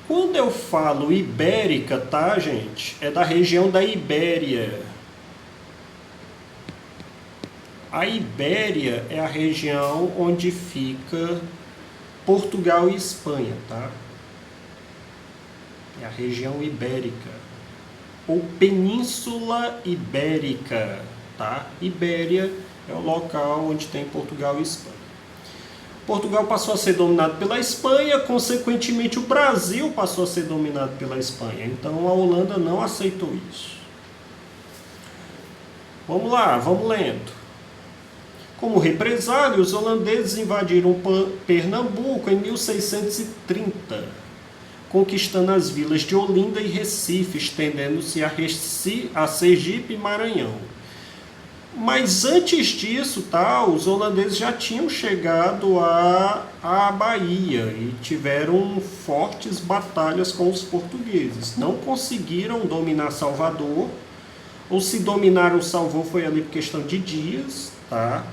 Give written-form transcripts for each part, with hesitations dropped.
Quando eu falo ibérica, tá, gente? É da região da Ibéria. A Ibéria é a região onde fica Portugal e Espanha, tá? É a região ibérica. Ou Península Ibérica, tá? Ibéria é o local onde tem Portugal e Espanha. Portugal passou a ser dominado pela Espanha, consequentemente o Brasil passou a ser dominado pela Espanha. Então a Holanda não aceitou isso. Vamos lá, vamos lendo. Como represália, os holandeses invadiram Pernambuco em 1630, conquistando as vilas de Olinda e Recife, estendendo-se a Sergipe e Maranhão. Mas antes disso, tá, os holandeses já tinham chegado à Bahia e tiveram fortes batalhas com os portugueses. Não conseguiram dominar Salvador, ou se dominaram Salvador foi ali por questão de dias, tá?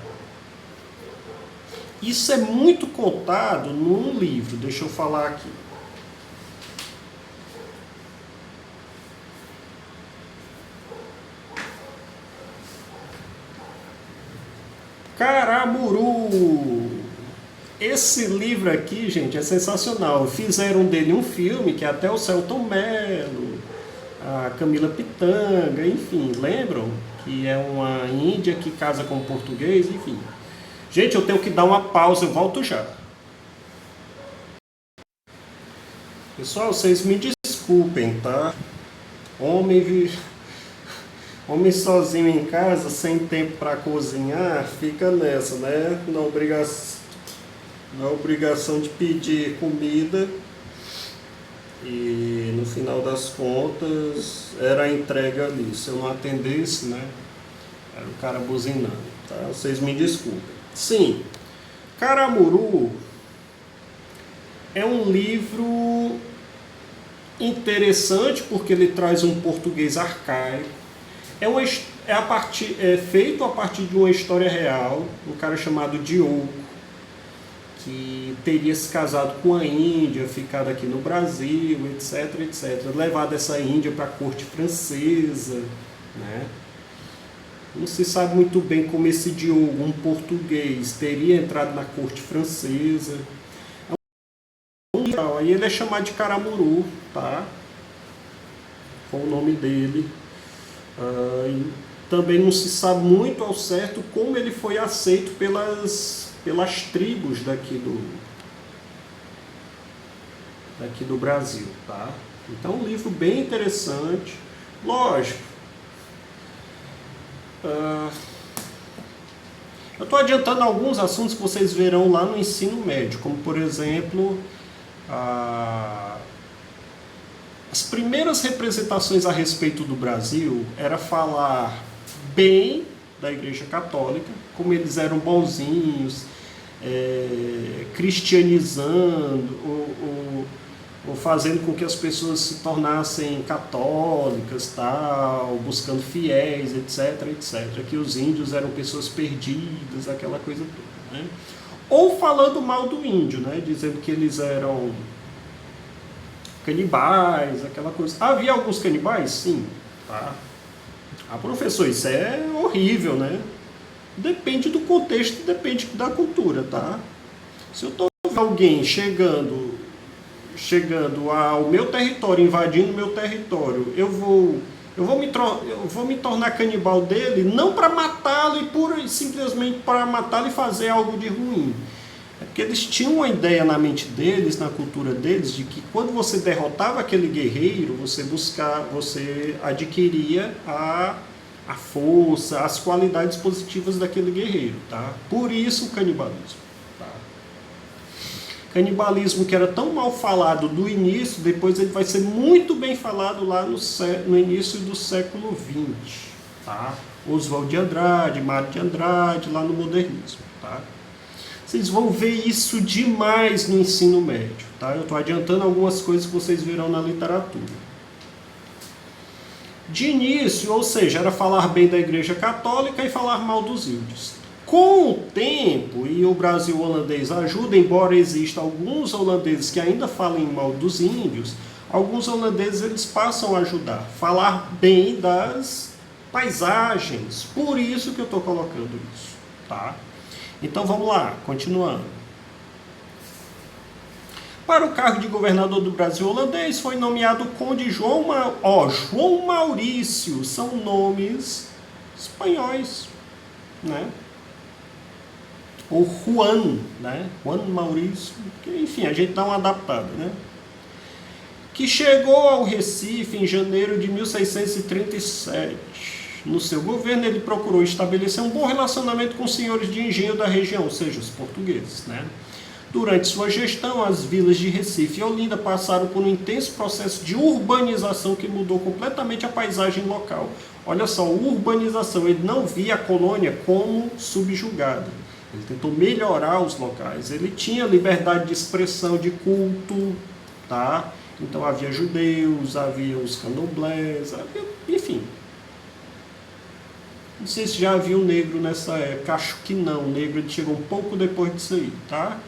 Isso é muito contado num livro, deixa eu falar aqui. Caramuru. Esse livro aqui, gente, é sensacional. Fizeram dele um filme que até o Selton Mello, a Camila Pitanga, enfim, lembram? Que é uma índia que casa com um português, enfim. Gente, eu tenho que dar uma pausa, eu volto já. Pessoal, vocês me desculpem, tá? Homem Homem sozinho em casa, sem tempo para cozinhar, fica nessa, né? Na obrigação de pedir comida e no final das contas era a entrega ali. Se eu não atendesse, né? Era o cara buzinando, tá? Vocês me desculpem. Sim, Caramuru é um livro interessante porque ele traz um português arcaico. É feito a partir de uma história real, um cara chamado Diogo, que teria se casado com a Índia, ficado aqui no Brasil, etc, etc. Levado essa Índia para a corte francesa, né? Não se sabe muito bem como esse Diogo, um português, teria entrado na corte francesa. Aí ele é chamado de Caramuru, tá? Foi o nome dele. Também não se sabe muito ao certo como ele foi aceito pelas tribos daqui do Brasil, tá? Então, um livro bem interessante. Lógico, eu estou adiantando alguns assuntos que vocês verão lá no ensino médio, como por exemplo, as primeiras representações a respeito do Brasil era falar bem da Igreja Católica, como eles eram bonzinhos, cristianizando, ou fazendo com que as pessoas se tornassem católicas, tal, buscando fiéis, etc, etc. Que os índios eram pessoas perdidas, aquela coisa toda, né? Ou falando mal do índio, né? Dizendo que eles eram canibais, aquela coisa. Havia alguns canibais? Sim. Tá? Professor, isso é horrível, né? Depende do contexto, depende da cultura, tá? Se eu estou vendo alguém chegando ao meu território, invadindo o meu território, eu vou me tornar canibal dele, não para matá-lo e pura e simplesmente para matá-lo e fazer algo de ruim. É porque eles tinham uma ideia na mente deles, na cultura deles, de que quando você derrotava aquele guerreiro, você adquiria a força, as qualidades positivas daquele guerreiro, tá? Por isso o canibalismo. Tá? Canibalismo que era tão mal falado do início, depois ele vai ser muito bem falado lá no início do século XX. Tá? Oswald de Andrade, Mário de Andrade, lá no modernismo. Tá? Vocês vão ver isso demais no ensino médio. Tá? Eu estou adiantando algumas coisas que vocês verão na literatura. De início, ou seja, era falar bem da Igreja Católica e falar mal dos índios. Com o tempo, e o Brasil holandês ajuda, embora existam alguns holandeses que ainda falem mal dos índios, alguns holandeses eles passam a ajudar, falar bem das paisagens. Por isso que eu estou colocando isso, tá? Então vamos lá, continuando. Para o cargo de governador do Brasil holandês foi nomeado o conde João Maurício. São nomes espanhóis, né? Ou Juan, né? Juan Maurício, que, enfim, a gente dá uma adaptada, né? Que chegou ao Recife em janeiro de 1637. No seu governo, ele procurou estabelecer um bom relacionamento com os senhores de engenho da região, ou seja, os portugueses, né? Durante sua gestão, as vilas de Recife e Olinda passaram por um intenso processo de urbanização que mudou completamente a paisagem local. Olha só, urbanização, ele não via a colônia como subjugada. Ele tentou melhorar os locais. Ele tinha liberdade de expressão, de culto, tá? Então havia judeus, havia os candomblés, havia, enfim. Não sei se já havia o negro nessa época, acho que não. O negro ele chegou um pouco depois disso aí, tá?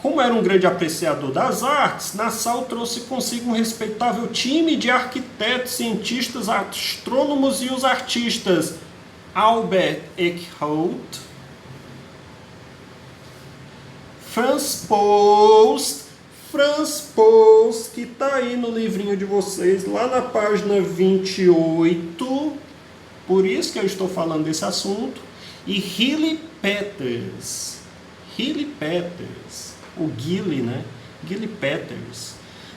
Como era um grande apreciador das artes, Nassau trouxe consigo um respeitável time de arquitetos, cientistas, astrônomos e os artistas Albert Eichhout, Franz Post, que está aí no livrinho de vocês, lá na página 28, por isso que eu estou falando desse assunto, e Hilly Peters, o Gilly, né? Gilly Peters.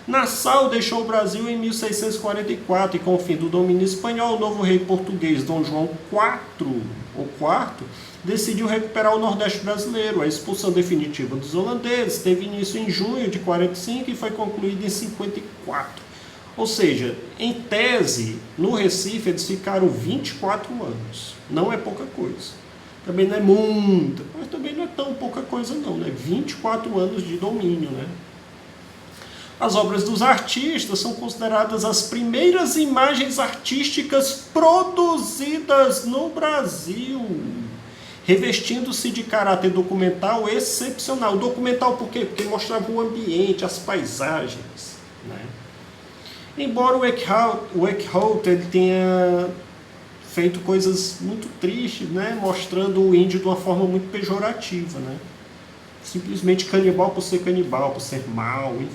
Nassau deixou o Brasil em 1644 e com o fim do domínio espanhol, o novo rei português Dom João IV decidiu recuperar o Nordeste brasileiro. A expulsão definitiva dos holandeses teve início em junho de 45 e foi concluída em 54. Ou seja, em tese, no Recife eles ficaram 24 anos. Não é pouca coisa. Também não é muita, mas também não é tão pouca coisa não, né? 24 anos de domínio, né? As obras dos artistas são consideradas as primeiras imagens artísticas produzidas no Brasil, revestindo-se de caráter documental excepcional. Documental por quê? Porque mostrava o ambiente, as paisagens, né? Embora o Eichhout ele tenha feito coisas muito tristes, né? Mostrando o índio de uma forma muito pejorativa, né? Simplesmente canibal, por ser mal, enfim.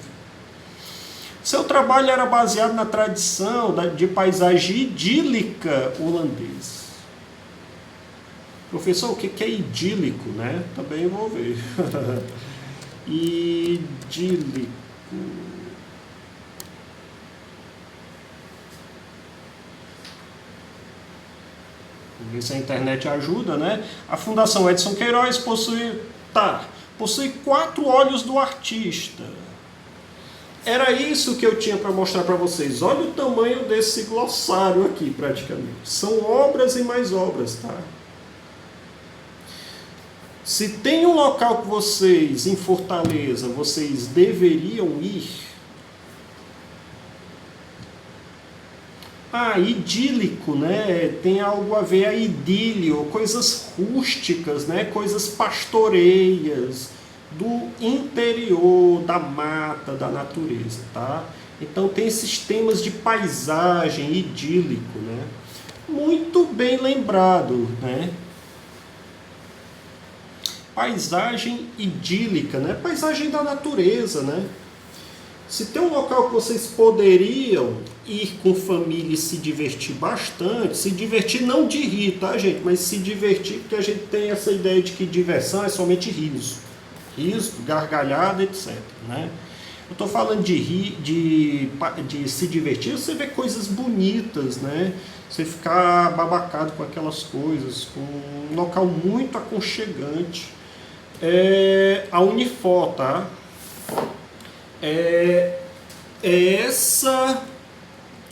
Seu trabalho era baseado na tradição de paisagem idílica holandesa. Professor, o que é idílico, né? Também vou ver. Idílico. Vamos ver se a internet ajuda, né? A Fundação Edson Queiroz possui 4 olhos do artista. Era isso que eu tinha para mostrar para vocês. Olha o tamanho desse glossário aqui, praticamente. São obras e mais obras, tá? Se tem um local que vocês, em Fortaleza, vocês deveriam ir... idílico, né? Tem algo a ver a idílio, coisas rústicas, né? Coisas pastoreias, do interior, da mata, da natureza, tá? Então tem esses temas de paisagem, idílico, né? Muito bem lembrado, né? Paisagem idílica, né? Paisagem da natureza, né? Se tem um local que vocês poderiam ir com família e se divertir bastante, se divertir não de rir, tá, gente? Mas se divertir, porque a gente tem essa ideia de que diversão é somente riso, gargalhada, etc, né? Eu estou falando de rir, de se divertir, você vê coisas bonitas, né? Você ficar babacado com aquelas coisas, com um local muito aconchegante. A Unifor, tá? Essa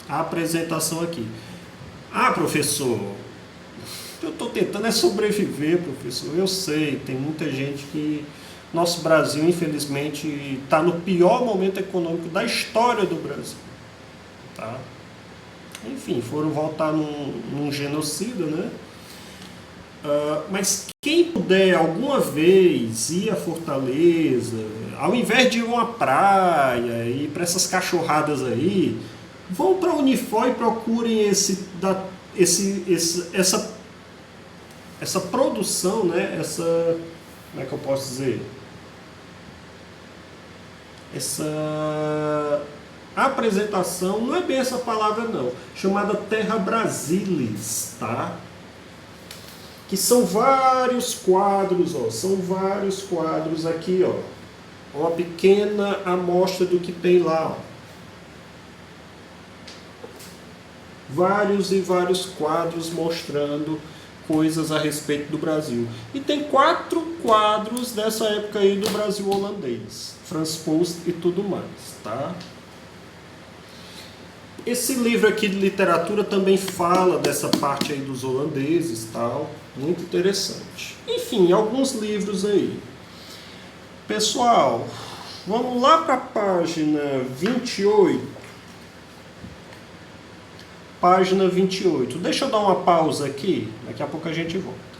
a apresentação aqui. Professor, eu estou tentando sobreviver, professor. Eu sei, tem muita gente que... Nosso Brasil, infelizmente, está no pior momento econômico da história do Brasil. Tá? enfim, foram votar num genocida, né? Mas quem puder alguma vez ir a Fortaleza, ao invés de ir a uma praia e ir para essas cachorradas aí, vão para a Unifor e procurem essa produção, né? Como é que eu posso dizer? Essa apresentação, não é bem essa palavra não, chamada Terra Brasilis, tá? Que são vários quadros, ó, são vários quadros aqui, ó. Uma pequena amostra do que tem lá, ó. Vários e vários quadros mostrando coisas a respeito do Brasil. E tem 4 quadros dessa época aí do Brasil holandês, Frans Post e tudo mais, tá? Esse livro aqui de literatura também fala dessa parte aí dos holandeses e tal, muito interessante. Enfim, alguns livros aí. Pessoal, vamos lá para a página 28. Página 28. Deixa eu dar uma pausa aqui, daqui a pouco a gente volta.